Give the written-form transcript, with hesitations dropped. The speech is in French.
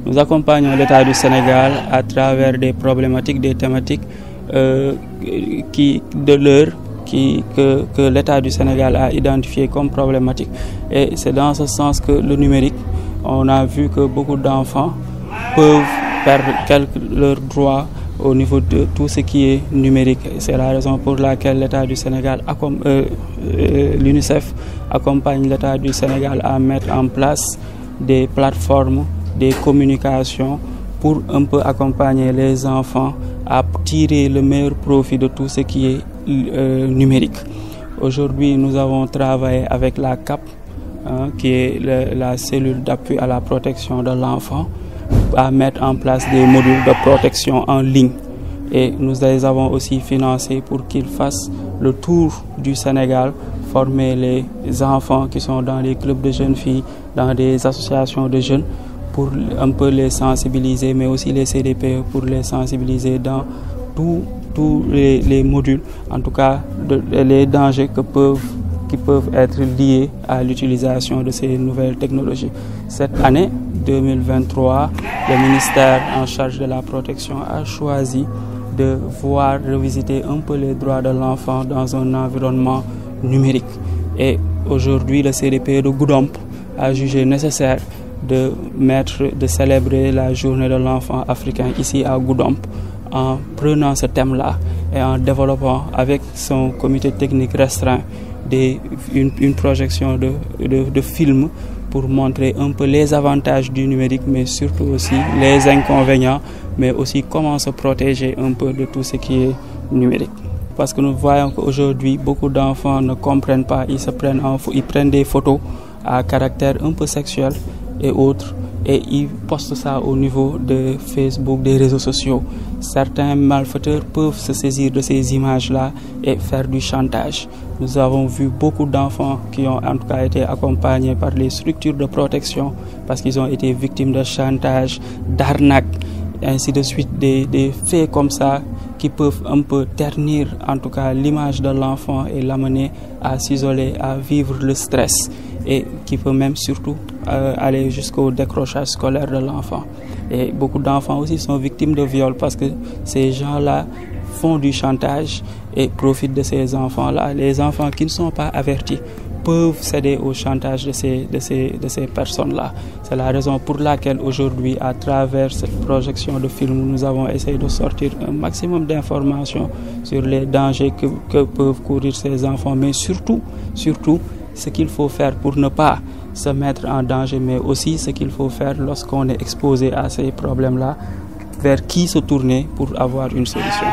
Nous accompagnons l'État du Sénégal à travers des problématiques, des thématiques que l'État du Sénégal a identifiées comme problématiques. Et c'est dans ce sens que le numérique, on a vu que beaucoup d'enfants peuvent perdre leurs droits au niveau de tout ce qui est numérique. C'est la raison pour laquelle l'État du Sénégal, l'UNICEF accompagne l'État du Sénégal à mettre en place des plateformes, des communications pour un peu accompagner les enfants à tirer le meilleur profit de tout ce qui est numérique. Aujourd'hui, nous avons travaillé avec la CAP, qui est la cellule d'appui à la protection de l'enfant, à mettre en place des modules de protection en ligne. Et nous les avons aussi financés pour qu'ils fassent le tour du Sénégal, former les enfants qui sont dans les clubs de jeunes filles, dans des associations de jeunes, pour un peu les sensibiliser, mais aussi les CDPE pour les sensibiliser dans tous les modules, en tout cas les dangers qui peuvent être liés à l'utilisation de ces nouvelles technologies. Cette année 2023, le ministère en charge de la protection a choisi de revisiter un peu les droits de l'enfant dans un environnement numérique. Et aujourd'hui, le CDPE de Goudomp a jugé nécessaire de célébrer la journée de l'enfant africain ici à Goudomp en prenant ce thème-là et en développant avec son comité technique restreint une projection de films pour montrer un peu les avantages du numérique, mais surtout aussi les inconvénients, mais aussi comment se protéger un peu de tout ce qui est numérique. Parce que nous voyons qu'aujourd'hui, beaucoup d'enfants ne comprennent pas, ils prennent des photos à caractère un peu sexuel et autres, et ils postent ça au niveau de Facebook, des réseaux sociaux. Certains malfaiteurs peuvent se saisir de ces images-là et faire du chantage. Nous avons vu beaucoup d'enfants qui ont en tout cas été accompagnés par les structures de protection parce qu'ils ont été victimes de chantage, d'arnaque, ainsi de suite, des faits comme ça qui peuvent un peu ternir en tout cas l'image de l'enfant et l'amener à s'isoler, à vivre le stress et qui peut même surtout aller jusqu'au décrochage scolaire de l'enfant. Et beaucoup d'enfants aussi sont victimes de viol parce que ces gens-là font du chantage et profitent de ces enfants-là. Les enfants qui ne sont pas avertis peuvent céder au chantage de ces personnes-là. C'est la raison pour laquelle aujourd'hui, à travers cette projection de film, nous avons essayé de sortir un maximum d'informations sur les dangers que peuvent courir ces enfants, mais surtout, ce qu'il faut faire pour ne pas se mettre en danger, mais aussi ce qu'il faut faire lorsqu'on est exposé à ces problèmes-là, vers qui se tourner pour avoir une solution.